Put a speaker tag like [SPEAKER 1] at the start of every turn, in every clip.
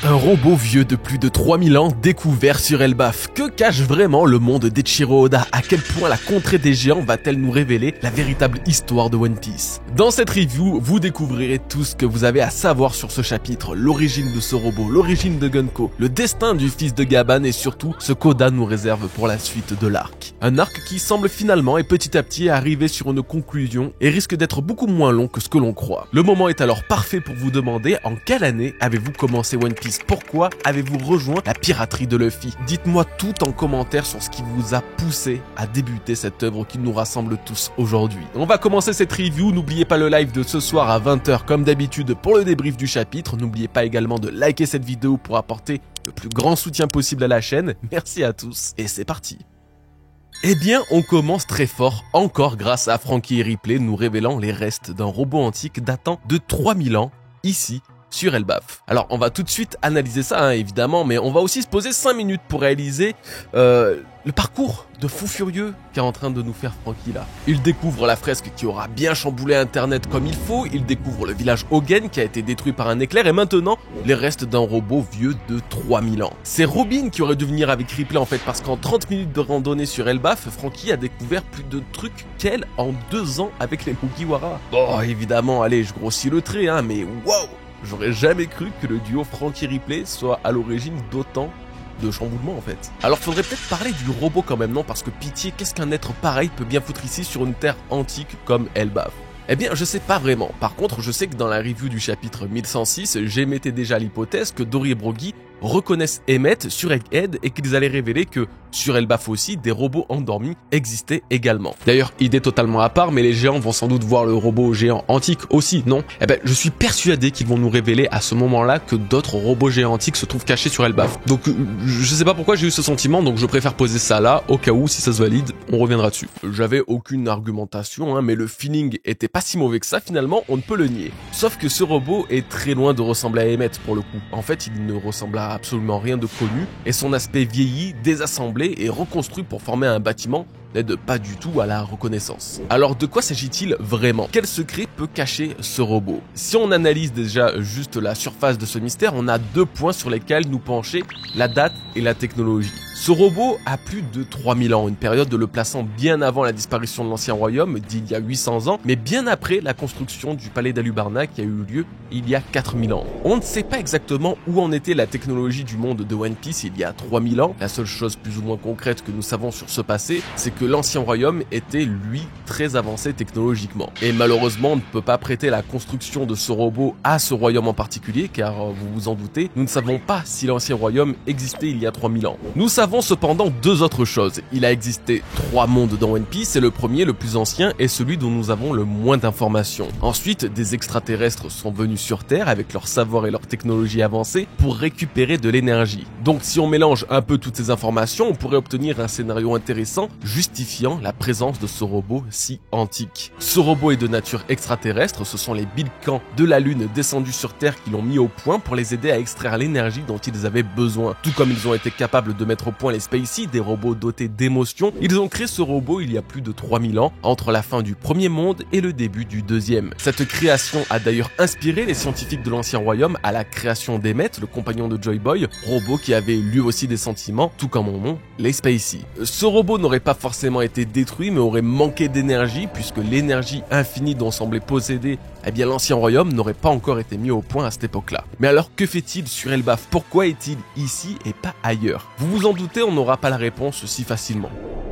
[SPEAKER 1] Un robot vieux de plus de 3000 ans découvert sur Elbaf. Que cache vraiment le monde d'Eiichiro Oda? À quel point la contrée des géants va-t-elle nous révéler la véritable histoire de One Piece? Dans cette review, vous découvrirez tout ce que vous avez à savoir sur ce chapitre, l'origine de ce robot, l'origine de Gunko, le destin du fils de Gaban et surtout ce qu'Oda nous réserve pour la suite de l'arc. Un arc qui semble finalement et petit à petit arriver sur une conclusion et risque d'être beaucoup moins long que ce que l'on croit. Le moment est alors parfait pour vous demander en quelle année avez-vous commencé One Piece? Pourquoi avez-vous rejoint la piraterie de Luffy? Dites-moi tout en commentaire sur ce qui vous a poussé à débuter cette œuvre qui nous rassemble tous aujourd'hui. On va commencer cette review, n'oubliez pas le live de ce soir à 20 h comme d'habitude pour le débrief du chapitre. N'oubliez pas également de liker cette vidéo pour apporter le plus grand soutien possible à la chaîne. Merci à tous et c'est parti. Eh bien, on commence très fort, encore grâce à Franky et Ripley nous révélant les restes d'un robot antique datant de 3000 ans, ici, sur Elbaf. Alors, on va tout de suite analyser ça, hein, évidemment, mais on va aussi se poser 5 minutes pour réaliser le parcours de fou furieux qu'est en train de nous faire Franky là. Il découvre la fresque qui aura bien chamboulé Internet comme il faut, il découvre le village Hogen qui a été détruit par un éclair et maintenant, les restes d'un robot vieux de 3000 ans. C'est Robin qui aurait dû venir avec Ripley en fait, parce qu'en 30 minutes de randonnée sur Elbaf, Franky a découvert plus de trucs qu'elle en 2 ans avec les Mugiwara. Bon, évidemment, allez, je grossis le trait, hein, mais waouh! J'aurais jamais cru que le duo Franky-Ripley soit à l'origine d'autant de chamboulements en fait. Alors faudrait peut-être parler du robot quand même, non? Parce que pitié, qu'est-ce qu'un être pareil peut bien foutre ici sur une terre antique comme Elbaf? Eh bien, je sais pas vraiment. Par contre, je sais que dans la review du chapitre 1106, j'émettais déjà l'hypothèse que Dory et Brogy reconnaissent Emmett sur Egghead et qu'ils allaient révéler que sur Elbaf aussi, des robots endormis existaient également. D'ailleurs, idée totalement à part, mais les géants vont sans doute voir le robot géant antique aussi, non? Eh ben, je suis persuadé qu'ils vont nous révéler à ce moment-là que d'autres robots géants antiques se trouvent cachés sur Elbaf. Donc, je sais pas pourquoi j'ai eu ce sentiment, donc je préfère poser ça là, au cas où, si ça se valide, on reviendra dessus. J'avais aucune argumentation, hein, mais le feeling était pas si mauvais que ça, finalement, on ne peut le nier. Sauf que ce robot est très loin de ressembler à Emmett pour le coup. En fait, il ne ressemble à absolument rien de connu, et son aspect vieilli, désassemblé et reconstruit pour former un bâtiment n'aide pas du tout à la reconnaissance. Alors de quoi s'agit-il vraiment? Quel secret peut cacher ce robot? Si on analyse déjà juste la surface de ce mystère, on a 2 points sur lesquels nous pencher, la date et la technologie. Ce robot a plus de 3000 ans, une période le plaçant bien avant la disparition de l'ancien royaume d'il y a 800 ans, mais bien après la construction du palais d'Alubarna qui a eu lieu il y a 4000 ans. On ne sait pas exactement où en était la technologie du monde de One Piece il y a 3000 ans. La seule chose plus ou moins concrète que nous savons sur ce passé, c'est que l'ancien royaume était, lui, très avancé technologiquement. Et malheureusement, on ne peut pas prêter la construction de ce robot à ce royaume en particulier, car vous vous en doutez, nous ne savons pas si l'ancien royaume existait il y a 3000 ans. Nous savons cependant 2 autres choses. Il a existé 3 mondes dans One Piece, et le premier, le plus ancien, est celui dont nous avons le moins d'informations. Ensuite, des extraterrestres sont venus sur Terre avec leur savoir et leur technologie avancée pour récupérer de l'énergie. Donc si on mélange un peu toutes ces informations, on pourrait obtenir un scénario intéressant, justifiant la présence de ce robot si antique. Ce robot est de nature extraterrestre, ce sont les Bilkans de la Lune descendus sur Terre qui l'ont mis au point pour les aider à extraire l'énergie dont ils avaient besoin. Tout comme ils ont été capables de mettre au point les Spacey, des robots dotés d'émotions, ils ont créé ce robot il y a plus de 3000 ans, entre la fin du premier monde et le début du deuxième. Cette création a d'ailleurs inspiré les scientifiques de l'ancien royaume à la création d'Emmett, le compagnon de Joy Boy, robot qui avait lui aussi des sentiments, tout comme mon nom, les Spacey. Ce robot n'aurait pas forcément été détruit, mais aurait manqué d'énergie, puisque l'énergie infinie dont semblait posséder l'ancien royaume n'aurait pas encore été mis au point à cette époque-là. Mais alors, que fait-il sur Elbaf? Pourquoi est-il ici et pas ailleurs? Vous vous en doutez, on n'aura pas la réponse si facilement.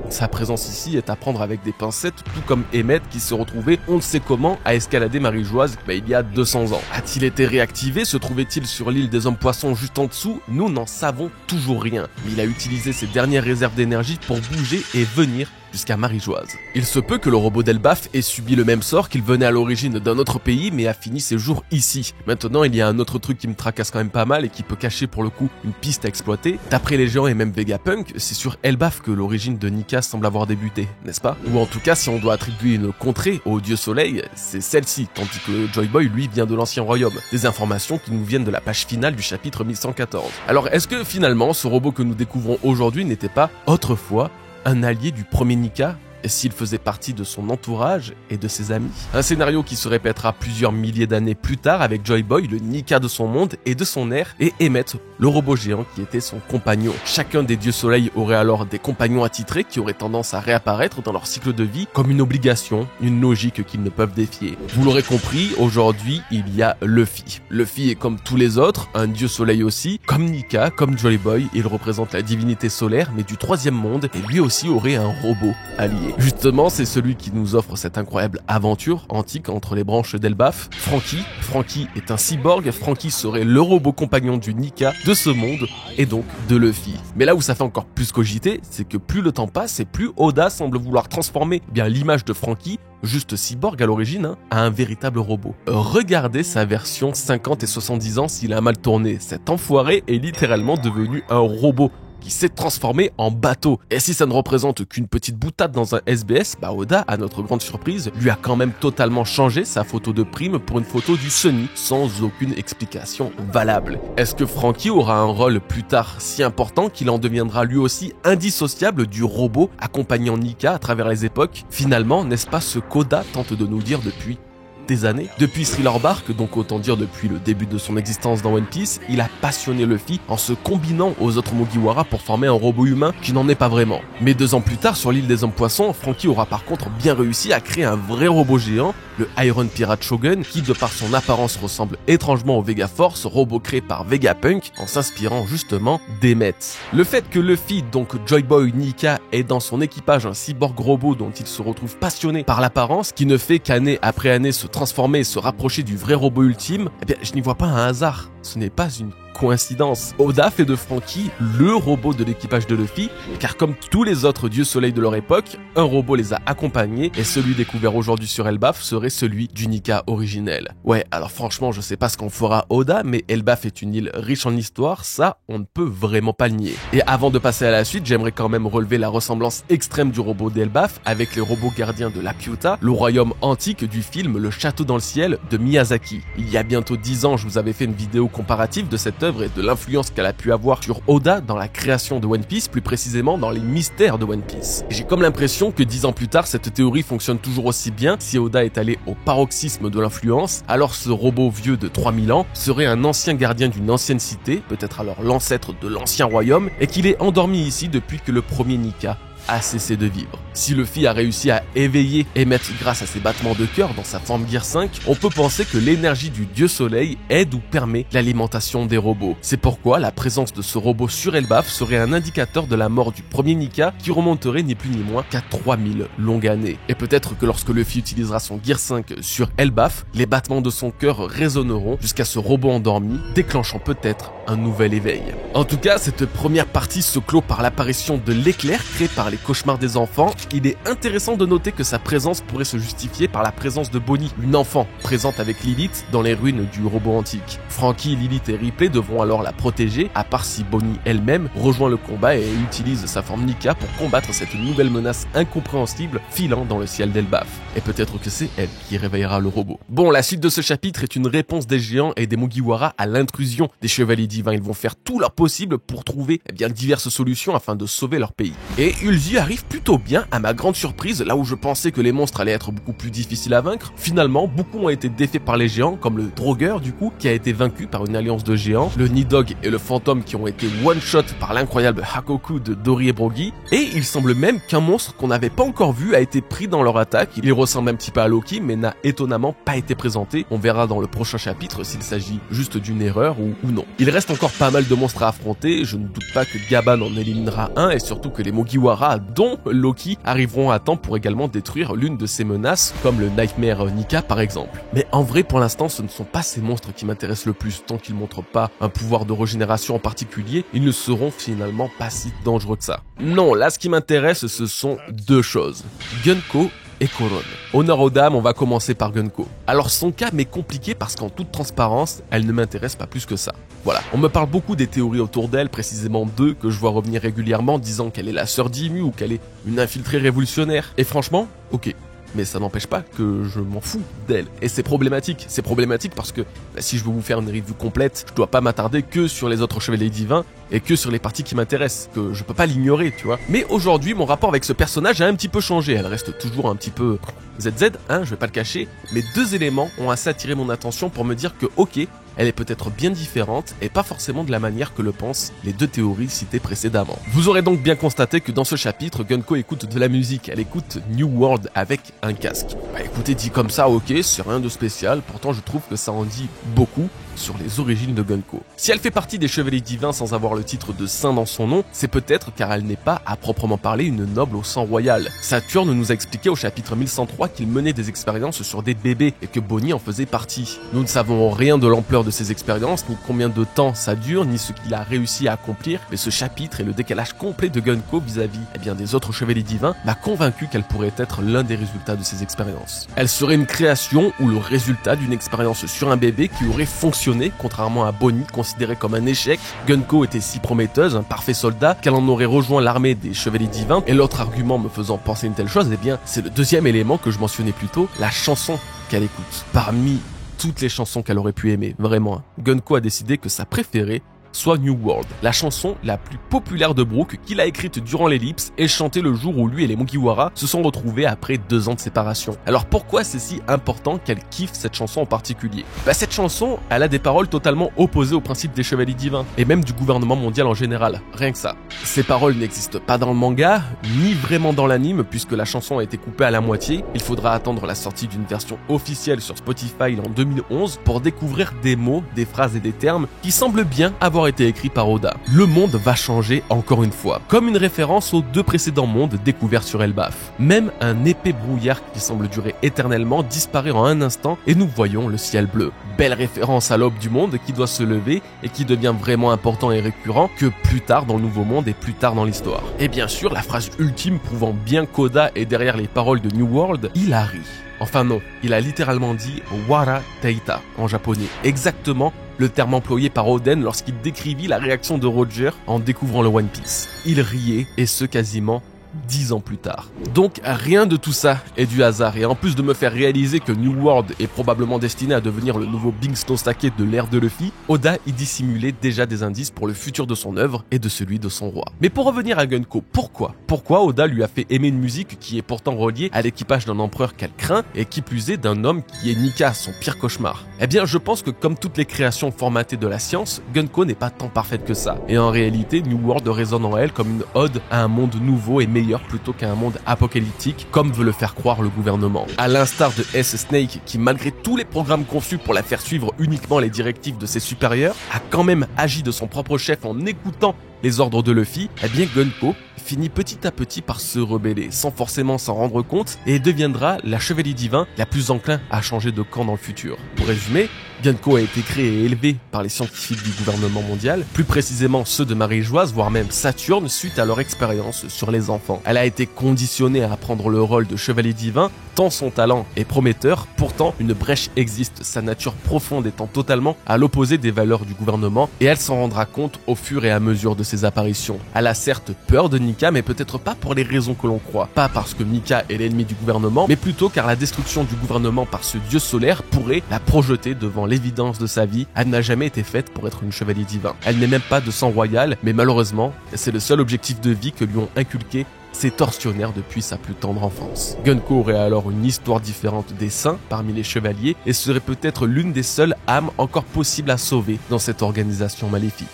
[SPEAKER 1] Sa présence ici est à prendre avec des pincettes, tout comme Emmett qui se retrouvait on ne sait comment à escalader Marie-Joise il y a 200 ans. A-t-il été réactivé? Se trouvait-il sur l'île des hommes poissons juste en dessous? Nous n'en savons toujours rien. Mais il a utilisé ses dernières réserves d'énergie pour bouger et venir jusqu'à Marie-Joise. Il se peut que le robot d'Elbaf ait subi le même sort, qu'il venait à l'origine d'un autre pays mais a fini ses jours ici. Maintenant, il y a un autre truc qui me tracasse quand même pas mal et qui peut cacher pour le coup une piste à exploiter. D'après les géants et même Vegapunk, c'est sur Elbaf que l'origine de Nika semble avoir débuté, n'est-ce pas? Ou en tout cas, si on doit attribuer une contrée au dieu soleil, c'est celle-ci, tandis que Joy Boy, lui, vient de l'ancien royaume. Des informations qui nous viennent de la page finale du chapitre 1114. Alors, est-ce que finalement, ce robot que nous découvrons aujourd'hui n'était pas autrefois un allié du premier Nika s'il faisait partie de son entourage et de ses amis. Un scénario qui se répétera plusieurs milliers d'années plus tard avec Joy Boy, le Nika de son monde et de son ère, et Emmet, le robot géant qui était son compagnon. Chacun des dieux soleils aurait alors des compagnons attitrés qui auraient tendance à réapparaître dans leur cycle de vie comme une obligation, une logique qu'ils ne peuvent défier. Vous l'aurez compris, aujourd'hui, il y a Luffy. Luffy est comme tous les autres, un dieu soleil aussi, comme Nika, comme Joy Boy, il représente la divinité solaire mais du troisième monde et lui aussi aurait un robot allié. Justement, c'est celui qui nous offre cette incroyable aventure antique entre les branches d'Elbaf, Franky. Franky est un cyborg, Franky serait le robot compagnon du Nika de ce monde et donc de Luffy. Mais là où ça fait encore plus cogiter, c'est que plus le temps passe et plus Oda semble vouloir transformer bien l'image de Franky, juste cyborg à l'origine, à un véritable robot. Regardez sa version 50 et 70 ans s'il a mal tourné. Cet enfoiré est littéralement devenu un robot qui s'est transformé en bateau. Et si ça ne représente qu'une petite boutade dans un SBS, bah Oda, à notre grande surprise, lui a quand même totalement changé sa photo de prime pour une photo du Sunny, sans aucune explication valable. Est-ce que Franky aura un rôle plus tard si important qu'il en deviendra lui aussi indissociable du robot accompagnant Nika à travers les époques? Finalement, n'est-ce pas ce qu'Oda tente de nous dire depuis des années? Depuis Thriller Bark, donc autant dire depuis le début de son existence dans One Piece, il a passionné Luffy en se combinant aux autres Mugiwara pour former un robot humain qui n'en est pas vraiment. Mais 2 ans plus tard, sur l'île des hommes poissons, Franky aura par contre bien réussi à créer un vrai robot géant, le Iron Pirate Shogun, qui de par son apparence ressemble étrangement au Vega Force, robot créé par Vegapunk, en s'inspirant justement d'Emmet. Le fait que Luffy, donc Joy Boy Nika, ait dans son équipage un cyborg robot dont il se retrouve passionné par l'apparence, qui ne fait qu'année après année se transformer et se rapprocher du vrai robot ultime, eh bien je n'y vois pas un hasard, ce n'est pas une coïncidence. Oda fait de Franky le robot de l'équipage de Luffy, car comme tous les autres dieux soleils de leur époque, un robot les a accompagnés et celui découvert aujourd'hui sur Elbaf serait celui du Nika originel. Ouais, alors franchement, je sais pas ce qu'en fera Oda, mais Elbaf est une île riche en histoire, ça, on ne peut vraiment pas le nier. Et avant de passer à la suite, j'aimerais quand même relever la ressemblance extrême du robot d'Elbaf avec les robots gardiens de Laputa, le royaume antique du film Le Château dans le ciel de Miyazaki. Il y a bientôt 10 ans, je vous avais fait une vidéo comparative de cette œuvre et de l'influence qu'elle a pu avoir sur Oda dans la création de One Piece, plus précisément dans les mystères de One Piece. J'ai comme l'impression que 10 ans plus tard, cette théorie fonctionne toujours aussi bien. Si Oda est allé au paroxysme de l'influence, alors ce robot vieux de 3000 ans serait un ancien gardien d'une ancienne cité, peut-être alors l'ancêtre de l'ancien royaume, et qu'il est endormi ici depuis que le premier Nika a cessé de vivre. Si Luffy a réussi à éveiller Emmet grâce à ses battements de cœur dans sa forme Gear 5, on peut penser que l'énergie du dieu soleil aide ou permet l'alimentation des robots. C'est pourquoi la présence de ce robot sur Elbaf serait un indicateur de la mort du premier Nika qui remonterait ni plus ni moins qu'à 3000 longues années. Et peut-être que lorsque Luffy utilisera son Gear 5 sur Elbaf, les battements de son cœur résonneront jusqu'à ce robot endormi, déclenchant peut-être un nouvel éveil. En tout cas, cette première partie se clôt par l'apparition de l'éclair créé par les cauchemars des enfants. Il est intéressant de noter que sa présence pourrait se justifier par la présence de Bonnie, une enfant présente avec Lilith dans les ruines du robot antique. Franky, Lilith et Ripley devront alors la protéger, à part si Bonnie elle-même rejoint le combat et utilise sa forme Nika pour combattre cette nouvelle menace incompréhensible filant dans le ciel d'Elbaf. Et peut-être que c'est elle qui réveillera le robot. Bon, la suite de ce chapitre est une réponse des géants et des Mugiwara à l'intrusion des chevaliers divins. Ils vont faire tout leur possible pour trouver diverses solutions afin de sauver leur pays. Et Ulzi arrive plutôt bien, à ma grande surprise, là où je pensais que les monstres allaient être beaucoup plus difficiles à vaincre. Finalement, beaucoup ont été défaits par les géants, comme le Drogueur du coup, qui a été vaincu par une alliance de géants, le Nidog et le Fantôme qui ont été one-shot par l'incroyable Hakoku de Dory et Brogy, et il semble même qu'un monstre qu'on n'avait pas encore vu a été pris dans leur attaque. Il ressemble un petit peu à Loki, mais n'a étonnamment pas été présenté. On verra dans le prochain chapitre s'il s'agit juste d'une erreur ou non. Il reste encore pas mal de monstres à affronter, je ne doute pas que Gaban en éliminera un, et surtout que les Mugiwara, dont Loki, arriveront à temps pour également détruire l'une de ces menaces, comme le Nightmare Nika par exemple. Mais en vrai, pour l'instant, ce ne sont pas ces monstres qui m'intéressent le plus. Tant qu'ils montrent pas un pouvoir de régénération en particulier, ils ne seront finalement pas si dangereux que ça. Non, là ce qui m'intéresse, ce sont deux choses. Gunko et Koron. Honneur aux dames, on va commencer par Gunko. Alors son cas m'est compliqué parce qu'en toute transparence, elle ne m'intéresse pas plus que ça. Voilà, on me parle beaucoup des théories autour d'elle, précisément deux que je vois revenir régulièrement disant qu'elle est la sœur d'Imu ou qu'elle est une infiltrée révolutionnaire. Et franchement, ok. mais ça n'empêche pas que je m'en fous d'elle. Et c'est problématique. C'est problématique parce que si je veux vous faire une review complète, je dois pas m'attarder que sur les autres chevaliers divins et que sur les parties qui m'intéressent, que je peux pas l'ignorer, tu vois. Mais aujourd'hui, mon rapport avec ce personnage a un petit peu changé. Elle reste toujours un petit peu ZZ, hein, je vais pas le cacher, mais deux éléments ont assez attiré mon attention pour me dire que ok, elle est peut-être bien différente et pas forcément de la manière que le pensent les deux théories citées précédemment. Vous aurez donc bien constaté que dans ce chapitre, Gunko écoute de la musique, elle écoute New World avec un casque. Bah écoutez, dit comme ça, ok, c'est rien de spécial, pourtant je trouve que ça en dit beaucoup sur les origines de Gunko. Si elle fait partie des chevaliers divins sans avoir le titre de saint dans son nom, c'est peut-être car elle n'est pas à proprement parler une noble au sang royal. Saturne nous a expliqué au chapitre 1103 qu'il menait des expériences sur des bébés et que Bonnie en faisait partie. Nous ne savons rien de l'ampleur de ces expériences, ni combien de temps ça dure, ni ce qu'il a réussi à accomplir, mais ce chapitre et le décalage complet de Gunko vis-à-vis des autres chevaliers divins m'a convaincu qu'elle pourrait être l'un des résultats de ces expériences. Elle serait une création ou le résultat d'une expérience sur un bébé qui aurait fonctionné. Contrairement à Bonnie, considérée comme un échec, Gunko était si prometteuse, un parfait soldat, qu'elle en aurait rejoint l'armée des chevaliers divins. Et l'autre argument me faisant penser une telle chose, c'est le deuxième élément que je mentionnais plus tôt, la chanson qu'elle écoute. Parmi toutes les chansons qu'elle aurait pu aimer, vraiment, Gunko a décidé que sa préférée soit New World, la chanson la plus populaire de Brook qu'il a écrite durant l'ellipse et chantée le jour où lui et les Mugiwara se sont retrouvés après 2 ans de séparation. Alors pourquoi c'est si important qu'elle kiffe cette chanson en particulier? Cette chanson, elle a des paroles totalement opposées au principe des chevaliers divins et même du gouvernement mondial en général, rien que ça. Ces paroles n'existent pas dans le manga, ni vraiment dans l'anime puisque la chanson a été coupée à la moitié. Il faudra attendre la sortie d'une version officielle sur Spotify en 2011 pour découvrir des mots, des phrases et des termes qui semblent bien avoir été écrit par Oda. Le monde va changer encore une fois, comme une référence aux 2 précédents mondes découverts sur Elbaf. Même un épais brouillard qui semble durer éternellement disparaît en un instant et nous voyons le ciel bleu. Belle référence à l'aube du monde qui doit se lever et qui devient vraiment important et récurrent que plus tard dans le nouveau monde et plus tard dans l'histoire. Et bien sûr, la phrase ultime prouvant bien qu'Oda est derrière les paroles de New World, il a ri. Enfin non, il a littéralement dit « Wara Teita » en japonais, exactement le terme employé par Oden lorsqu'il décrivit la réaction de Roger en découvrant le One Piece. Il riait, et ce quasiment 10 ans plus tard. Donc rien de tout ça est du hasard et en plus de me faire réaliser que New World est probablement destiné à devenir le nouveau Binks no Sake de l'ère de Luffy, Oda y dissimulait déjà des indices pour le futur de son œuvre et de celui de son roi. Mais pour revenir à Gunko, pourquoi Oda lui a fait aimer une musique qui est pourtant reliée à l'équipage d'un empereur qu'elle craint et qui plus est d'un homme qui est Nika, son pire cauchemar? Eh bien je pense que comme toutes les créations formatées de la science, Gunko n'est pas tant parfaite que ça. Et en réalité, New World résonne en elle comme une ode à un monde nouveau et meilleur plutôt qu'à un monde apocalyptique comme veut le faire croire le gouvernement. À l'instar de S-Snake qui malgré tous les programmes conçus pour la faire suivre uniquement les directives de ses supérieurs, a quand même agi de son propre chef en écoutant les ordres de Luffy, eh bien Gunko finit petit à petit par se rebeller sans forcément s'en rendre compte et deviendra la chevalier divin la plus enclin à changer de camp dans le futur. Pour résumer, Gunko a été créé et élevé par les scientifiques du gouvernement mondial, plus précisément ceux de Marie-Joise, voire même Saturne, suite à leur expérience sur les enfants. Elle a été conditionnée à prendre le rôle de chevalier divin, tant son talent est prometteur, pourtant une brèche existe, sa nature profonde étant totalement à l'opposé des valeurs du gouvernement, et elle s'en rendra compte au fur et à mesure de ses apparitions. Elle a certes peur de Nika, mais peut-être pas pour les raisons que l'on croit. Pas parce que Nika est l'ennemi du gouvernement, mais plutôt car la destruction du gouvernement par ce dieu solaire pourrait la projeter devant l'évidence de sa vie. Elle n'a jamais été faite pour être une chevalier divin. Elle n'est même pas de sang royal, mais malheureusement, c'est le seul objectif de vie que lui ont inculqué ses tortionnaires depuis sa plus tendre enfance. Gunko aurait alors une histoire différente des saints parmi les chevaliers et serait peut-être l'une des seules âmes encore possibles à sauver dans cette organisation maléfique.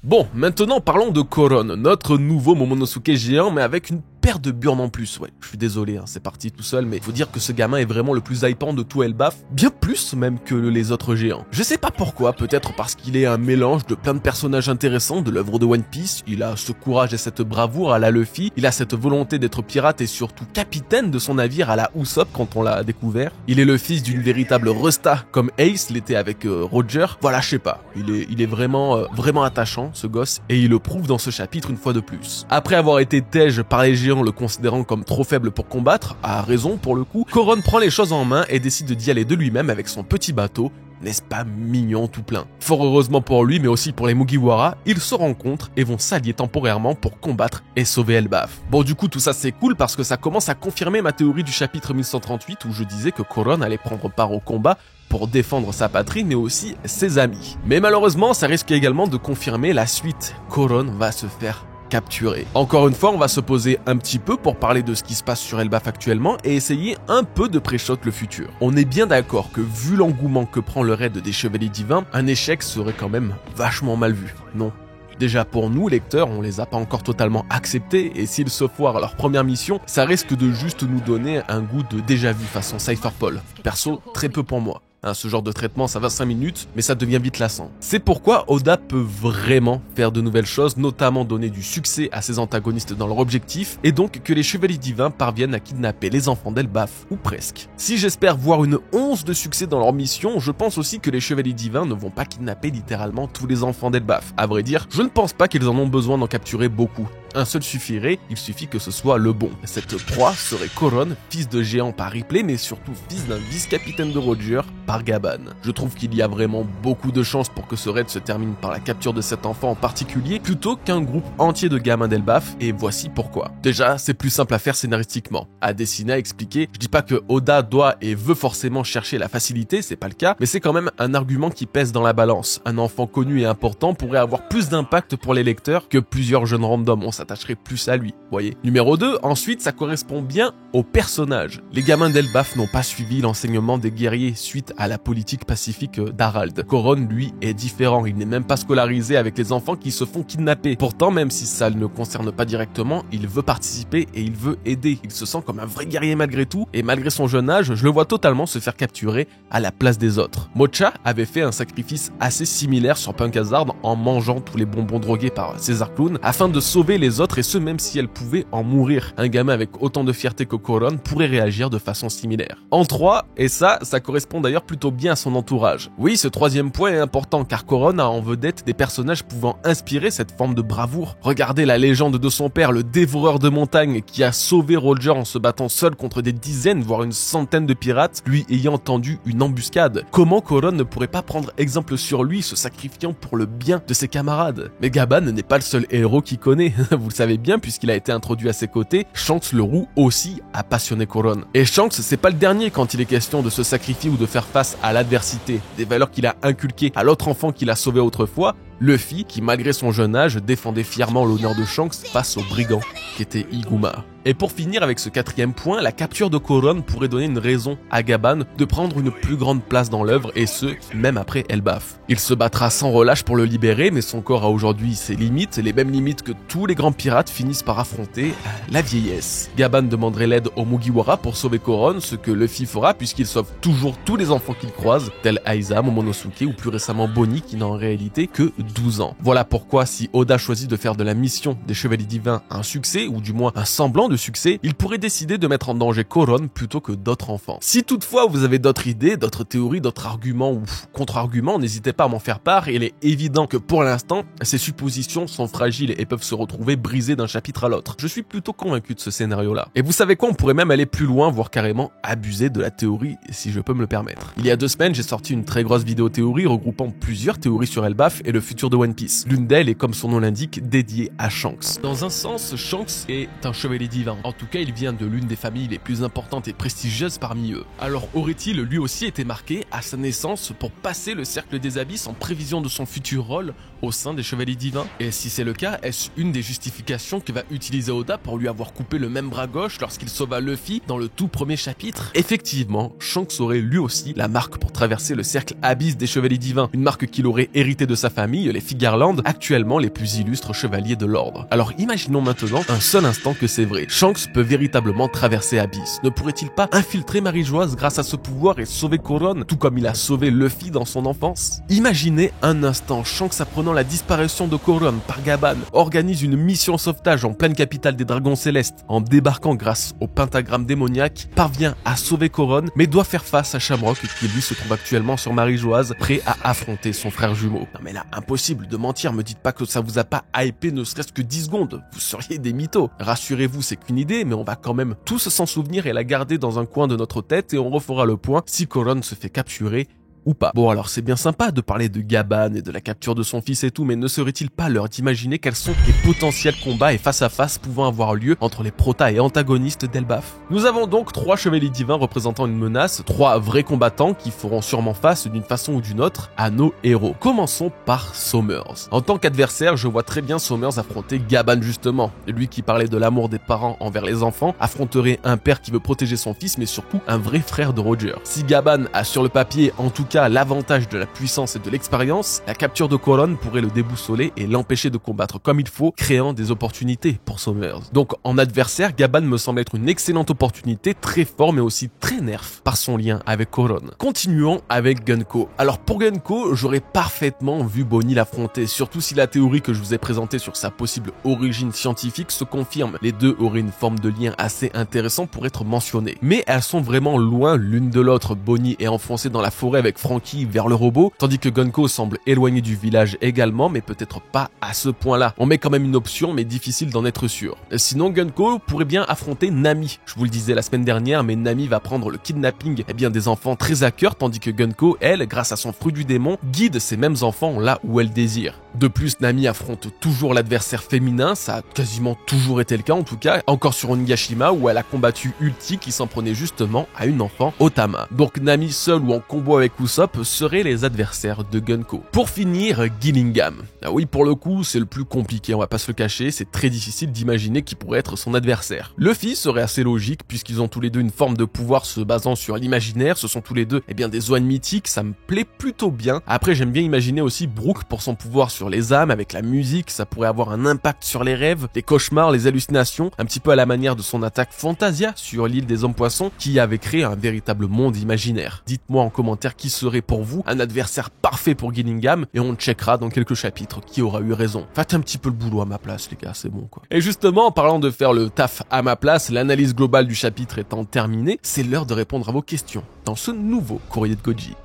[SPEAKER 1] Bon, maintenant parlons de Koron, notre nouveau Momonosuke géant mais avec une paire de burnes en plus. Ouais, je suis désolé, c'est parti tout seul, mais faut dire que ce gamin est vraiment le plus hypant de tout Elbaf, bien plus même que les autres géants. Je sais pas pourquoi, peut-être parce qu'il est un mélange de plein de personnages intéressants de l'œuvre de One Piece, il a ce courage et cette bravoure à la Luffy, il a cette volonté d'être pirate et surtout capitaine de son navire à la Usopp quand on l'a découvert. Il est le fils d'une véritable Resta comme Ace l'était avec Roger. Voilà, je sais pas, il est vraiment attachant ce gosse et il le prouve dans ce chapitre une fois de plus. Après avoir été tège par les géants le considérant comme trop faible pour combattre, à raison pour le coup, Koron prend les choses en main et décide d'y aller de lui-même avec son petit bateau, N'est-ce pas mignon tout plein? Fort heureusement pour lui, mais aussi pour les Mugiwara, ils se rencontrent et vont s'allier temporairement pour combattre et sauver Elbaf. Bon, du coup, tout ça c'est cool parce que ça commence à confirmer ma théorie du chapitre 1138 où je disais que Koron allait prendre part au combat pour défendre sa patrie, mais aussi ses amis. Mais malheureusement, ça risque également de confirmer la suite. Koron va se faire capturé. Encore une fois, on va se poser un petit peu pour parler de ce qui se passe sur Elbaf actuellement et essayer un peu de pré-shot le futur. On est bien d'accord que vu l'engouement que prend le raid des Chevaliers Divins, un échec serait quand même vachement mal vu, non? Déjà pour nous, lecteurs, on les a pas encore totalement acceptés et s'ils se foirent à leur première mission, ça risque de juste nous donner un goût de déjà-vu façon Cypherpol. Perso, très peu pour moi. Ce genre de traitement, ça va 5 minutes, mais ça devient vite lassant. C'est pourquoi Oda peut vraiment faire de nouvelles choses, notamment donner du succès à ses antagonistes dans leur objectif, et donc que les Chevaliers Divins parviennent à kidnapper les enfants d'Elbaf, ou presque. Si j'espère voir une once de succès dans leur mission, je pense aussi que les Chevaliers Divins ne vont pas kidnapper littéralement tous les enfants d'Elbaf. À vrai dire, je ne pense pas qu'ils en ont besoin d'en capturer beaucoup. Un seul suffirait, il suffit que ce soit le bon. Cette proie serait Koron, fils de géant par Ripley, mais surtout fils d'un vice-capitaine de Roger par Gaban. Je trouve qu'il y a vraiment beaucoup de chances pour que ce raid se termine par la capture de cet enfant en particulier, plutôt qu'un groupe entier de gamins d'Elbaf, et voici pourquoi. Déjà, c'est plus simple à faire scénaristiquement. À dessiner, à expliquer, je dis pas que Oda doit et veut forcément chercher la facilité, c'est pas le cas, mais c'est quand même un argument qui pèse dans la balance. Un enfant connu et important pourrait avoir plus d'impact pour les lecteurs que plusieurs jeunes randoms. On s'attacherait plus à lui, voyez. Numéro 2, ensuite, ça correspond bien au personnage. Les gamins d'Elbaf n'ont pas suivi l'enseignement des guerriers suite à la politique pacifique d'Harald. Koron, lui, est différent. Il n'est même pas scolarisé avec les enfants qui se font kidnapper. Pourtant, même si ça ne le concerne pas directement, il veut participer et il veut aider. Il se sent comme un vrai guerrier malgré tout, et malgré son jeune âge, je le vois totalement se faire capturer à la place des autres. Mocha avait fait un sacrifice assez similaire sur Punk Hazard en mangeant tous les bonbons drogués par César Clown afin de sauver les autres, et ce même si elle pouvait en mourir. Un gamin avec autant de fierté que Koron pourrait réagir de façon similaire. En 3, et ça correspond d'ailleurs plutôt bien à son entourage. Oui, ce troisième point est important car Koron a en vedette des personnages pouvant inspirer cette forme de bravoure. Regardez la légende de son père, le dévoreur de montagnes qui a sauvé Roger en se battant seul contre des dizaines voire une centaine de pirates, lui ayant tendu une embuscade. Comment Koron ne pourrait pas prendre exemple sur lui, se sacrifiant pour le bien de ses camarades? Mais Gaban n'est pas le seul héros qu'il connaît, vous le savez bien puisqu'il a été introduit à ses côtés. Shanks le Roux aussi a passionné Koron. Et Shanks, c'est pas le dernier quand il est question de se sacrifier ou de faire face à l'adversité, des valeurs qu'il a inculquées à l'autre enfant qu'il a sauvé autrefois, Luffy, qui malgré son jeune âge défendait fièrement l'honneur de Shanks face au brigand qui était Iguma. Et pour finir avec ce quatrième point, la capture de Koron pourrait donner une raison à Gaban de prendre une plus grande place dans l'œuvre, et ce, même après Elbaf. Il se battra sans relâche pour le libérer, mais son corps a aujourd'hui ses limites, les mêmes limites que tous les grands pirates finissent par affronter, la vieillesse. Gaban demanderait l'aide aux Mugiwara pour sauver Koron, ce que Luffy fera puisqu'il sauve toujours tous les enfants qu'il croise, tels Aiza, Momonosuke ou plus récemment Bonnie qui n'a en réalité que 12 ans. Voilà pourquoi si Oda choisit de faire de la mission des Chevaliers Divins un succès, ou du moins un semblant de succès, il pourrait décider de mettre en danger Koron plutôt que d'autres enfants. Si toutefois vous avez d'autres idées, d'autres théories, d'autres arguments ou contre-arguments, n'hésitez pas à m'en faire part. Il est évident que pour l'instant, ces suppositions sont fragiles et peuvent se retrouver brisées d'un chapitre à l'autre. Je suis plutôt convaincu de ce scénario-là. Et vous savez quoi, on pourrait même aller plus loin, voire carrément abuser de la théorie, si je peux me le permettre. Il y a 2 semaines, j'ai sorti une très grosse vidéo théorie regroupant plusieurs théories sur Elbaf et le futur de One Piece. L'une d'elles est, comme son nom l'indique, dédiée à Shanks. Dans un sens, Shanks est un chevalier divin. En tout cas, il vient de l'une des familles les plus importantes et prestigieuses parmi eux. Alors aurait-il lui aussi été marqué à sa naissance pour passer le cercle des abysses en prévision de son futur rôle au sein des chevaliers divins? Et si c'est le cas, est-ce une des justifications que va utiliser Oda pour lui avoir coupé le même bras gauche lorsqu'il sauva Luffy dans le tout premier chapitre? Effectivement, Shanks aurait lui aussi la marque pour traverser le cercle abysse des chevaliers divins, une marque qu'il aurait héritée de sa famille, les Figarland, actuellement les plus illustres chevaliers de l'ordre. Alors imaginons maintenant un seul instant que c'est vrai. Shanks peut véritablement traverser Abyss. Ne pourrait-il pas infiltrer Marie-Joise grâce à ce pouvoir et sauver Koron, tout comme il a sauvé Luffy dans son enfance? Imaginez un instant Shanks apprenant la disparition de Koron par Gaban, organise une mission sauvetage en pleine capitale des dragons célestes, en débarquant grâce au pentagramme démoniaque, parvient à sauver Koron, mais doit faire face à Shamrock qui lui se trouve actuellement sur Marie-Joise, prêt à affronter son frère jumeau. Non mais là, impossible de mentir, me dites pas que ça vous a pas hypé ne serait-ce que 10 secondes, vous seriez des mythos. Rassurez-vous, c'est qu'une idée, mais on va quand même tous s'en souvenir et la garder dans un coin de notre tête, et on refera le point si Koron se fait capturer ou pas. Bon alors c'est bien sympa de parler de Gaban et de la capture de son fils et tout, mais ne serait-il pas l'heure d'imaginer quels sont les potentiels combats et face-à-face pouvant avoir lieu entre les protas et antagonistes d'Elbaf? Nous avons donc 3 chevaliers divins représentant une menace, 3 vrais combattants qui feront sûrement face d'une façon ou d'une autre à nos héros. Commençons par Somers. En tant qu'adversaire, je vois très bien Somers affronter Gaban justement. Lui qui parlait de l'amour des parents envers les enfants affronterait un père qui veut protéger son fils, mais surtout un vrai frère de Roger. Si Gaban a sur le papier en tout cas l'avantage de la puissance et de l'expérience, la capture de Coron pourrait le déboussoler et l'empêcher de combattre comme il faut, créant des opportunités pour Somers. Donc en adversaire, Gaban me semble être une excellente opportunité, très fort mais aussi très nerf par son lien avec Coron. Continuons avec Gunko. Alors pour Gunko, j'aurais parfaitement vu Bonnie l'affronter, surtout si la théorie que je vous ai présentée sur sa possible origine scientifique se confirme. Les deux auraient une forme de lien assez intéressant pour être mentionnés. Mais elles sont vraiment loin l'une de l'autre. Bonnie est enfoncée dans la forêt avec Frankie vers le robot, tandis que Gunko semble éloigné du village également, mais peut-être pas à ce point-là. On met quand même une option, mais difficile d'en être sûr. Sinon, Gunko pourrait bien affronter Nami. Je vous le disais la semaine dernière, mais Nami va prendre le kidnapping des enfants très à cœur, tandis que Gunko, elle, grâce à son fruit du démon, guide ces mêmes enfants là où elle désire. De plus, Nami affronte toujours l'adversaire féminin, ça a quasiment toujours été le cas en tout cas, encore sur Onigashima où elle a combattu Ulti qui s'en prenait justement à une enfant Otama. Donc Nami seule ou en combo avec Usopp seraient les adversaires de Gunko. Pour finir, Gillingham. Ah oui, pour le coup, c'est le plus compliqué, on va pas se le cacher, c'est très difficile d'imaginer qui pourrait être son adversaire. Luffy serait assez logique puisqu'ils ont tous les deux une forme de pouvoir se basant sur l'imaginaire, ce sont tous les deux des Zoans mythiques, ça me plaît plutôt bien. Après, j'aime bien imaginer aussi Brook pour son pouvoir sur les âmes, avec la musique, ça pourrait avoir un impact sur les rêves, les cauchemars, les hallucinations, un petit peu à la manière de son attaque Fantasia sur l'île des hommes poissons qui avait créé un véritable monde imaginaire. Dites-moi en commentaire qui serait pour vous un adversaire parfait pour Gillingham et on checkera dans quelques chapitres qui aura eu raison. Faites un petit peu le boulot à ma place les gars, c'est bon quoi. Et justement, en parlant de faire le taf à ma place, l'analyse globale du chapitre étant terminée, c'est l'heure de répondre à vos questions dans ce nouveau courrier de Goji.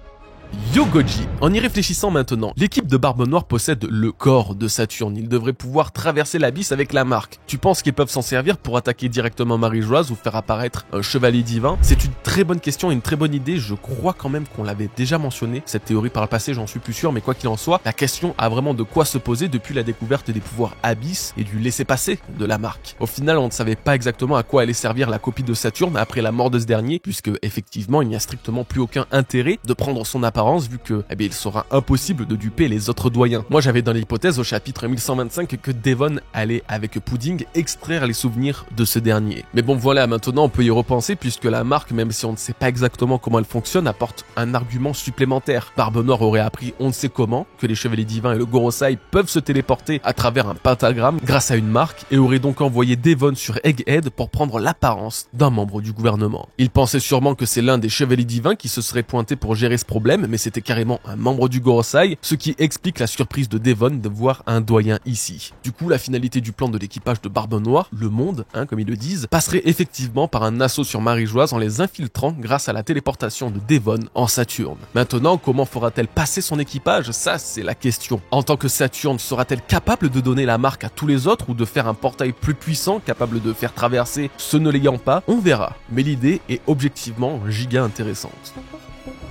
[SPEAKER 1] Yo Goji, en y réfléchissant maintenant, l'équipe de Barbe Noire possède le corps de Saturne, ils devraient pouvoir traverser l'abysse avec la marque. Tu penses qu'ils peuvent s'en servir pour attaquer directement Marie-Joise ou faire apparaître un chevalier divin? C'est une très bonne question et une très bonne idée, je crois quand même qu'on l'avait déjà mentionné, cette théorie par le passé, j'en suis plus sûr, mais quoi qu'il en soit, la question a vraiment de quoi se poser depuis la découverte des pouvoirs Abyss et du laisser-passer de la marque. Au final, on ne savait pas exactement à quoi allait servir la copie de Saturne après la mort de ce dernier, puisque effectivement, il n'y a strictement plus aucun intérêt de prendre son apparence vu que il sera impossible de duper les autres doyens. Moi j'avais dans l'hypothèse au chapitre 1125 que Devon allait avec Pudding extraire les souvenirs de ce dernier. Mais bon voilà, maintenant on peut y repenser puisque la marque, même si on ne sait pas exactement comment elle fonctionne, apporte un argument supplémentaire. Barbe Noire aurait appris on ne sait comment que les chevaliers divins et le Gorosei peuvent se téléporter à travers un pentagramme grâce à une marque et aurait donc envoyé Devon sur Egghead pour prendre l'apparence d'un membre du gouvernement. Il pensait sûrement que c'est l'un des chevaliers divins qui se serait pointé pour gérer ce problème, mais c'était carrément un membre du Gorosei, ce qui explique la surprise de Devon de voir un doyen ici. Du coup, la finalité du plan de l'équipage de Barbe Noire, le monde, comme ils le disent, passerait effectivement par un assaut sur Marie-Joise en les infiltrant grâce à la téléportation de Devon en Saturne. Maintenant, comment fera-t-elle passer son équipage? Ça, c'est la question. En tant que Saturne, sera-t-elle capable de donner la marque à tous les autres ou de faire un portail plus puissant capable de faire traverser ce ne l'ayant pas? On verra. Mais l'idée est objectivement giga intéressante.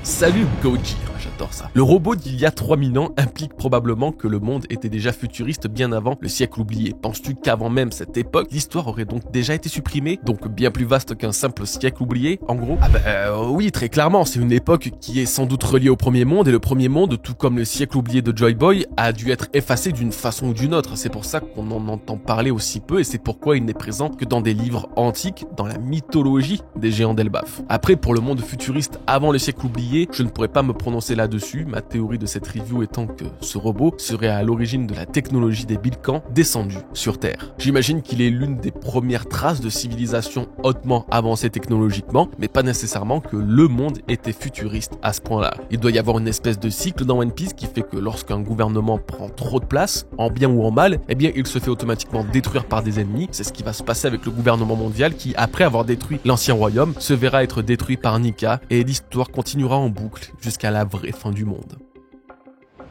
[SPEAKER 1] Salut Goji, j'adore ça. Le robot d'il y a 3000 ans implique probablement que le monde était déjà futuriste bien avant le siècle oublié. Penses-tu qu'avant même cette époque, l'histoire aurait donc déjà été supprimée, donc bien plus vaste qu'un simple siècle oublié, en gros? Oui, très clairement, c'est une époque qui est sans doute reliée au premier monde, et le premier monde, tout comme le siècle oublié de Joy Boy, a dû être effacé d'une façon ou d'une autre. C'est pour ça qu'on en entend parler aussi peu, et c'est pourquoi il n'est présent que dans des livres antiques, dans la mythologie des géants d'Elbaf. Après, pour le monde futuriste avant le siècle oublié, je ne pourrais pas me prononcer là-dessus, ma théorie de cette review étant que ce robot serait à l'origine de la technologie des Bilkans descendue sur Terre. J'imagine qu'il est l'une des premières traces de civilisation hautement avancée technologiquement, mais pas nécessairement que le monde était futuriste à ce point-là. Il doit y avoir une espèce de cycle dans One Piece qui fait que lorsqu'un gouvernement prend trop de place, en bien ou en mal, il se fait automatiquement détruire par des ennemis. C'est ce qui va se passer avec le gouvernement mondial qui, après avoir détruit l'ancien royaume, se verra être détruit par Nika et l'histoire continuera en boucle jusqu'à la vraie fin du monde.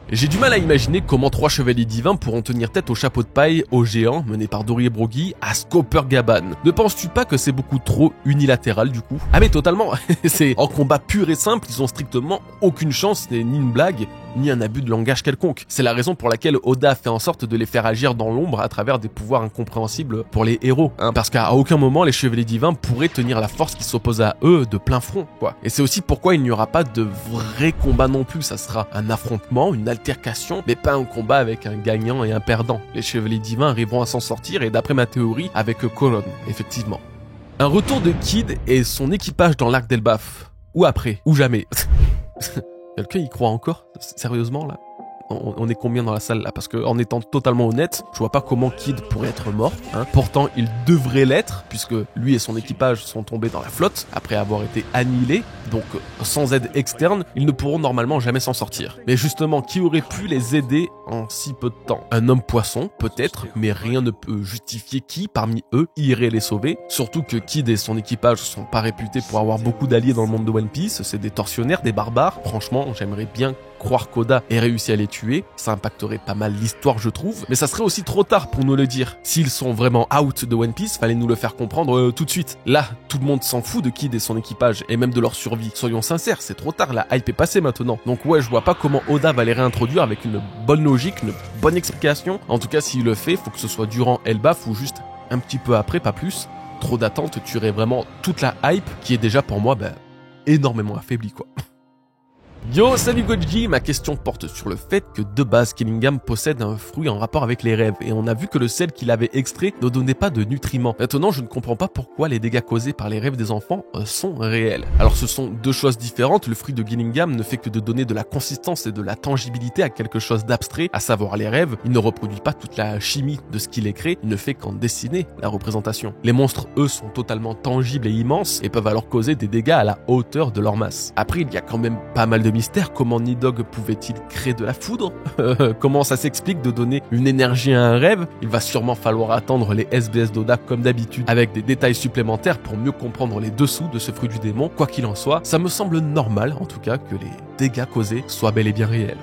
[SPEAKER 1] J'ai du mal à imaginer comment 3 chevaliers divins pourront tenir tête au chapeau de paille aux géants menés par Dory et Broggy à Skopergaban. Ne penses-tu pas que c'est beaucoup trop unilatéral du coup? Ah mais totalement, c'est en combat pur et simple, ils ont strictement aucune chance, ce n'est ni une blague, ni un abus de langage quelconque. C'est la raison pour laquelle Oda a fait en sorte de les faire agir dans l'ombre à travers des pouvoirs incompréhensibles pour les héros. Parce qu'à aucun moment les chevaliers divins pourraient tenir la force qui s'oppose à eux de plein front, quoi. Et c'est aussi pourquoi il n'y aura pas de vrai combat non plus, ça sera un affrontement, une altercation, mais pas un combat avec un gagnant et un perdant. Les chevaliers divins arriveront à s'en sortir et d'après ma théorie, avec Koron, effectivement. Un retour de Kid et son équipage dans l'arc d'Elbaf. Ou après, ou jamais. Quelqu'un y croit encore? Sérieusement là? On est combien dans la salle là? Parce que en étant totalement honnête, je vois pas comment Kid pourrait être mort. Pourtant, il devrait l'être, puisque lui et son équipage sont tombés dans la flotte après avoir été annihilés. Donc, sans aide externe, ils ne pourront normalement jamais s'en sortir. Mais justement, qui aurait pu les aider en si peu de temps? Un homme poisson, peut-être, mais rien ne peut justifier qui, parmi eux, irait les sauver. Surtout que Kid et son équipage sont pas réputés pour avoir beaucoup d'alliés dans le monde de One Piece. C'est des tortionnaires, des barbares. Franchement, j'aimerais bien croire qu'Oda ait réussi à les tuer, ça impacterait pas mal l'histoire je trouve, mais ça serait aussi trop tard pour nous le dire. S'ils sont vraiment out de One Piece, fallait nous le faire comprendre tout de suite. Là, tout le monde s'en fout de Kid et son équipage, et même de leur survie. Soyons sincères, c'est trop tard, la hype est passée maintenant. Donc ouais, je vois pas comment Oda va les réintroduire avec une bonne logique, une bonne explication. En tout cas, s'il le fait, faut que ce soit durant Elbaf ou juste un petit peu après, pas plus. Trop d'attente tuerait vraiment toute la hype, qui est déjà pour moi, énormément affaiblie quoi. Yo, salut Goji, ma question porte sur le fait que de base Killingham possède un fruit en rapport avec les rêves et on a vu que le sel qu'il avait extrait ne donnait pas de nutriments. Maintenant, je ne comprends pas pourquoi les dégâts causés par les rêves des enfants sont réels. Alors ce sont deux choses différentes, le fruit de Killingham ne fait que de donner de la consistance et de la tangibilité à quelque chose d'abstrait, à savoir les rêves. Il ne reproduit pas toute la chimie de ce qu'il est créé, il ne fait qu'en dessiner la représentation. Les monstres, eux, sont totalement tangibles et immenses et peuvent alors causer des dégâts à la hauteur de leur masse. Après, il y a quand même pas mal de mystère, comment Nidog pouvait-il créer de la foudre? Comment ça s'explique de donner une énergie à un rêve? Il va sûrement falloir attendre les SBS d'Oda comme d'habitude, avec des détails supplémentaires pour mieux comprendre les dessous de ce fruit du démon. Quoi qu'il en soit, ça me semble normal en tout cas que les dégâts causés soient bel et bien réels.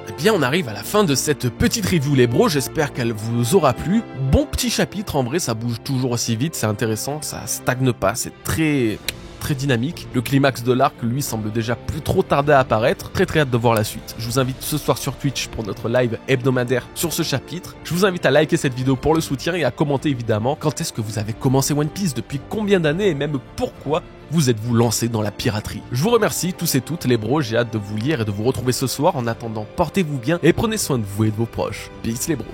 [SPEAKER 1] Eh bien, on arrive à la fin de cette petite review les bros, j'espère qu'elle vous aura plu. Bon petit chapitre, en vrai ça bouge toujours aussi vite, c'est intéressant, ça stagne pas, c'est très dynamique. Le climax de l'arc, lui, semble déjà plus trop tarder à apparaître. Très hâte de voir la suite. Je vous invite ce soir sur Twitch pour notre live hebdomadaire sur ce chapitre. Je vous invite à liker cette vidéo pour le soutien et à commenter évidemment quand est-ce que vous avez commencé One Piece, depuis combien d'années et même pourquoi vous êtes-vous lancé dans la piraterie. Je vous remercie tous et toutes les bros, j'ai hâte de vous lire et de vous retrouver ce soir. En attendant, portez-vous bien et prenez soin de vous et de vos proches. Peace les bros.